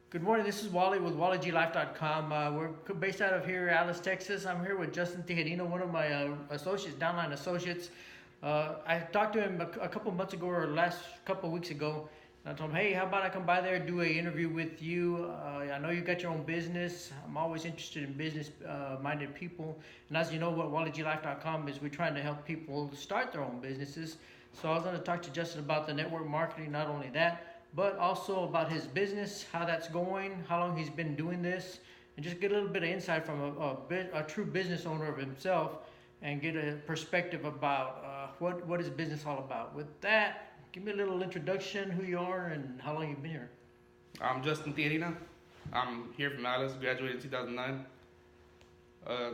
Good morning. This is Wally with WallyGLife.com. We're based out of here, Alice, Texas. I'm here with Justin Tejerino, one of my associates, downline associates. I talked to him a couple months ago or last couple weeks ago. And I told him, hey, how about I come by there, do a interview with you? I know you got your own business. I'm always interested in business-minded people. And as you know, what WallyGLife.com is, we're trying to help people start their own businesses. So I was going to talk to Justin about the network marketing, not only that, but also about his business, how that's going, how long he's been doing this, and just get a little bit of insight from a true business owner of himself and get a perspective about what is business all about. With that, give me a little introduction, who you are and how long you've been here. I'm Justin Tejerina. I'm here from Alice, graduated in 2009. Uh,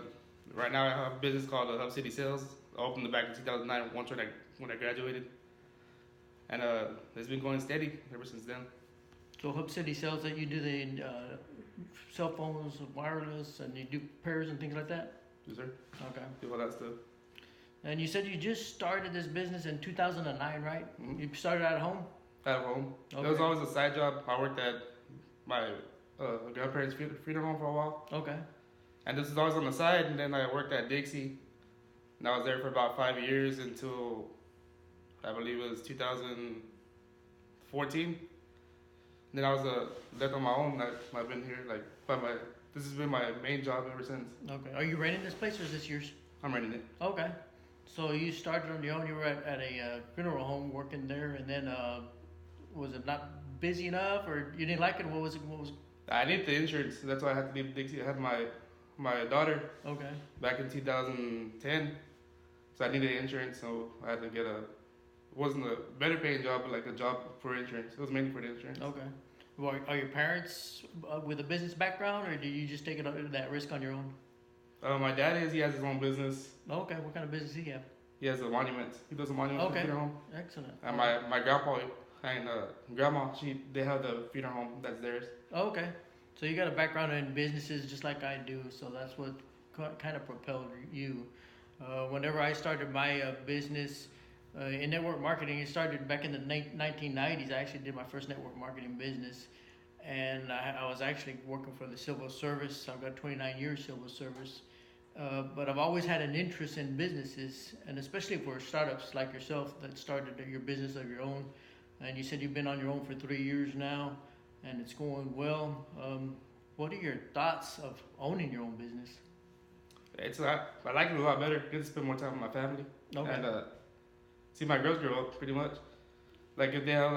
right now I have a business called Hub City Sales. I opened it back in 2009 once when I graduated. And it's been going steady ever since then. So Hub City Sales, that you do the cell phones, wireless, and you do pairs and things like that? Yes, sir. Okay. Do all that stuff. And you said you just started this business in 2009, right? Mm-hmm. You started at home? At home. Okay. It was always a side job. I worked at my grandparents' funeral home for a while. Okay. And this was always on the side. And then I worked at Dixie. And I was there for about 5 years until I believe it was 2014. Then I was left on my own. I've been here this has been my main job ever since. Okay. Are you renting this place or is this yours? I'm renting it. Okay. So you started on your own. You were at a funeral home working there, and then was it not busy enough, or you didn't like it? What was it? I need the insurance. That's why I had to leave Dixie. I had my daughter Okay. back in 2010, so I needed insurance. So I had to get it wasn't a better paying job, but like a job for insurance. It was mainly for the insurance. Okay. Well, are your parents with a business background, or do you just take that risk on your own? My dad he has his own business. Okay. What kind of business do he have? He has a monument. He does a monument for the funeral home. Excellent. And my grandpa and grandma, they have the funeral home that's theirs. Okay. So you got a background in businesses just like I do, so that's what kind of propelled you. Whenever I started my business in network marketing, it started back in the 1990s. I actually did my first network marketing business, and I was actually working for the civil service. I've got 29 years civil service. But I've always had an interest in businesses, and especially for startups like yourself that started your business of your own. And you said you've been on your own for 3 years now, and it's going well. What are your thoughts of owning your own business? I like it a lot better. Get to spend more time with my family. Okay. And see my girls grow up pretty much. Like if they have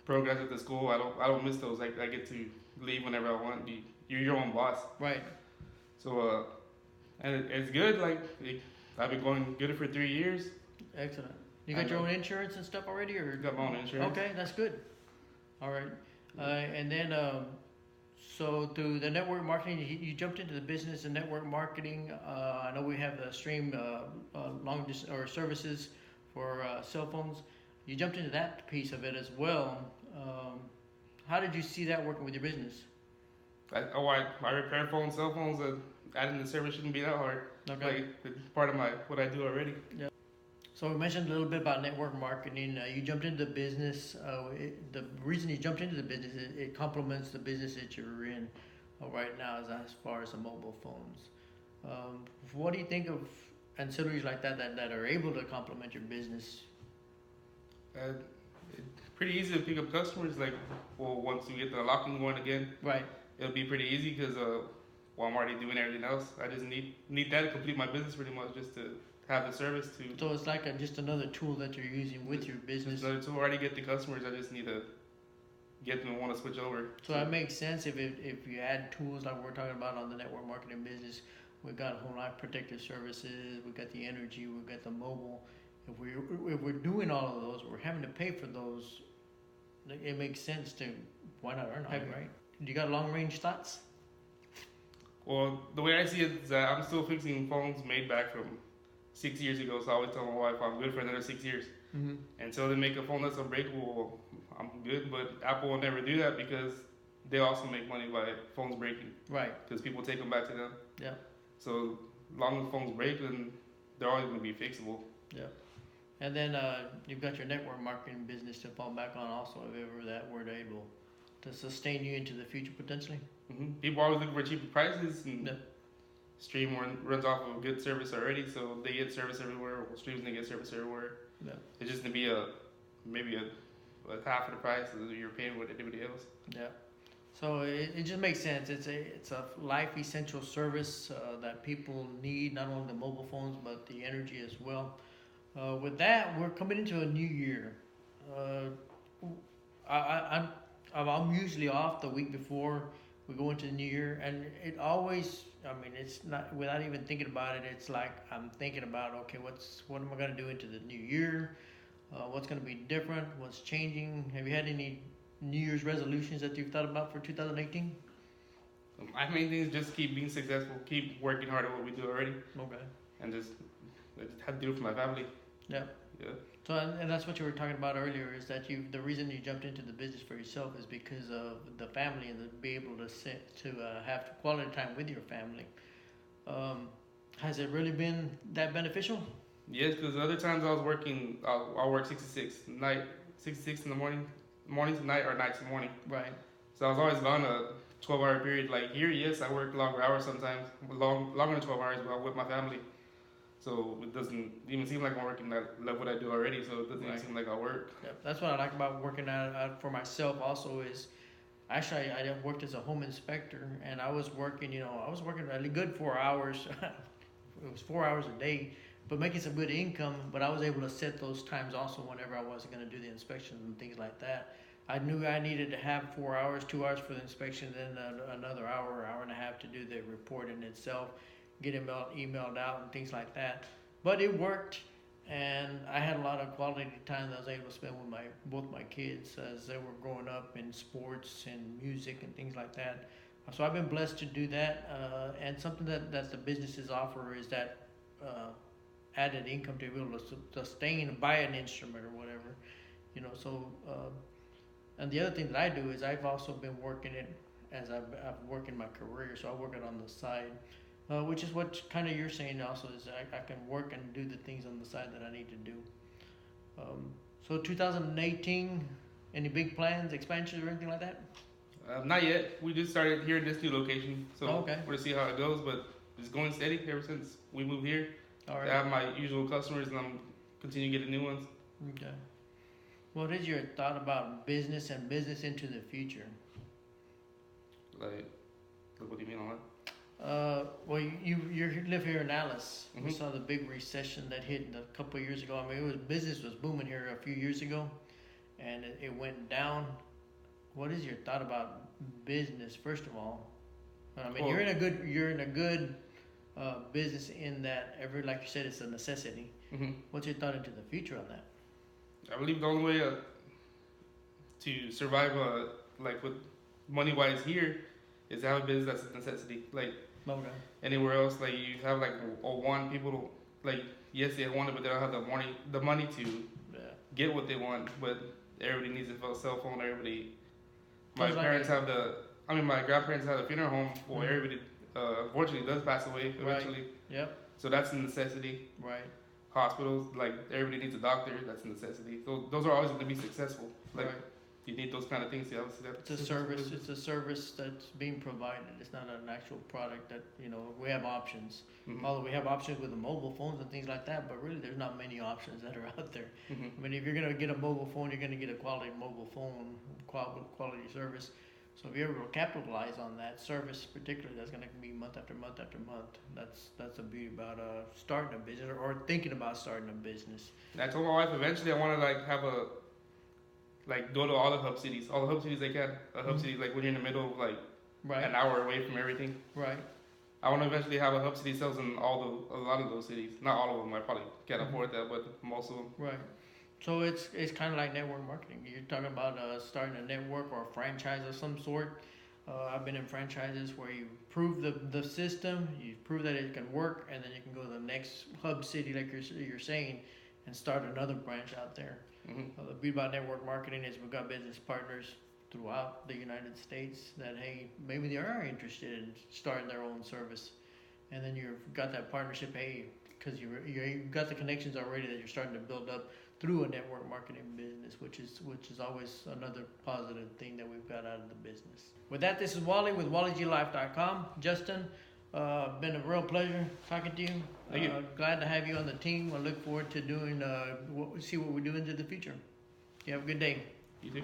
programs at the school, I don't miss those. Like I get to leave whenever I want. You're your own boss. Right. So and it's good. I've been going good for 3 years. Excellent. You got your own insurance and stuff already, or got my own insurance? Okay, that's good. All right, and then so through the network marketing, you jumped into the business and network marketing. I know we have the stream long distance or services for cell phones. You jumped into that piece of it as well. How did you see that working with your business? I repair phones, cell phones, and adding the service shouldn't be that hard. Okay. Like it's part of what I do already. Yeah. So we mentioned a little bit about network marketing. You jumped into the business. The reason you jumped into the business is it complements the business that you're in right now as far as the mobile phones. What do you think of ancillaries like that are able to complement your business? It's pretty easy to pick up customers. Once you get the locking going again, Right. it'll be pretty easy because I'm already doing everything else. I just need that to complete my business pretty much, just to have the service to. So it's like just another tool that you're using with your business. Just another tool. I already get the customers. I just need to get them to want to switch over. So that makes sense if you add tools like we're talking about on the network marketing business. We've got whole lot protective services. We've got the energy. We've got the mobile. If we're doing all of those, we're having to pay for those. It makes sense to why not earn on it, right? Do you got long range thoughts? Well, the way I see it is that I'm still fixing phones made back from 6 years ago. So I always tell my wife I'm good for another 6 years. Mm-hmm. Until they make a phone that's unbreakable, I'm good. But Apple will never do that because they also make money by phones breaking. Right. Because people take them back to them. Yeah. So long as phones break, then they're always going to be fixable. Yeah. And then you've got your network marketing business to fall back on also if ever that were able. to sustain you into the future potentially. People always look for cheaper prices, and Yeah. Stream runs off of good service already, so they get service everywhere. Well, Stream's gonna get service everywhere. Yeah. It's just gonna be maybe a half of the price that you're paying with anybody else. Yeah. So it just makes sense. It's a life essential service that people need, not only the mobile phones but the energy as well. With that, we're coming into a new year. Uh, I'm usually off the week before we go into the new year, and it always, I mean, it's not without even thinking about it. It's like I'm thinking about, okay, what am I gonna do into the new year? What's gonna be different? What's changing? Have you had any New Year's resolutions that you've thought about for 2018? My main thing is just keep being successful, keep working hard at what we do already, Okay. and just I just have to do it for my family. Yeah. Yeah. So, and that's what you were talking about earlier, is that the reason you jumped into the business for yourself is because of the family and to be able to have quality time with your family. Has it really been that beneficial? Yes, because other times I was working, I'll work 6 to 6 in the morning to night, or night to morning. Right. So I was always gone a 12-hour period. Like here, yes, I work longer hours sometimes, longer than 12 hours, but I'm with my family. So it doesn't even seem like I'm working. I love what I do already, so it doesn't even seem like I work. Yep. That's what I like about working out for myself. Also, is actually I worked as a home inspector, and I was working. I was working really good 4 hours. It was 4 hours a day, but making some good income. But I was able to set those times also whenever I wasn't going to do the inspections and things like that. I knew I needed to have 4 hours, 2 hours for the inspection, then another hour and a half to do the reporting itself, get emailed out and things like that. But it worked, and I had a lot of quality time that I was able to spend with both my kids as they were growing up in sports and music and things like that. So I've been blessed to do that, and something that the businesses offer is that added income to be able to sustain and buy an instrument or whatever, and the other thing that I do is I've also been working it as I've worked in my career, so I work it on the side, which is what kind of you're saying also, is I can work and do the things on the side that I need to do. So 2018, any big plans, expansions or anything like that? Not yet. We just started here in this new location, so Okay. we're to see how it goes. But it's going steady ever since we moved here. All I right. have my usual customers, and I'm continuing getting new ones. Okay. What is your thought about business and business into the future? Like, what do you mean on that? Well, you live here in Alice. We Mhm. saw the big recession that hit a couple of years ago. I mean, business was booming here a few years ago, and it went down. What is your thought about business, first of all? I mean, Well- you're in a good business in that like you said, it's a necessity. Mm-hmm. What's your thought into the future on that? I believe the only way to survive, like with money wise here, is to have a business that's a necessity. Like Okay. anywhere else, like you have like want people to, like, yes, they want it, but they don't have the money to Yeah. get what they want. But everybody needs a cell phone. Everybody. My Sounds like parents have my grandparents have a funeral home. Well, Mhm. everybody unfortunately does pass away eventually. Yep. So that's a necessity. Right. Hospitals, like everybody needs a doctor. That's a necessity. So those are always going to be successful. Like Right. you need those kind of things. Yeah, It's a service. It's a service that's being provided. It's not an actual product that we have options. Mhm. Although we have options with the mobile phones and things like that, but really there's not many options that are out there. Mhm. I mean, if you're gonna get a mobile phone, you're gonna get a quality mobile phone, quality service. So if you're able to capitalize on that service, particularly, that's gonna be month after month after month. That's the beauty about starting a business or thinking about starting a business. And I told my wife eventually I want to go to all the hub cities. All the hub cities they can. A hub Mhm. city, like when you're in the middle of like Right. an hour away from everything. Right. I want to eventually have a hub city sales in a lot of those cities. Not all of them. I probably can't Mhm. afford that, but most of them. Right. So it's kind of like network marketing. You're talking about starting a network or a franchise of some sort. I've been in franchises where you prove the system, you prove that it can work, and then you can go to the next hub city, like you're saying, and start another branch out there. Mm-hmm. The beauty about network marketing is we've got business partners throughout the United States that, hey, maybe they are interested in starting their own service, and then you've got that partnership, hey, because you've got the connections already that you're starting to build up through a network marketing business, which is always another positive thing that we've got out of the business. With that, this is Wally with WallyGLife.com. Justin, been a real pleasure talking to you. Thank you. Glad to have you on the team. I look forward to doing see what we do into the future. You have a good day. You too.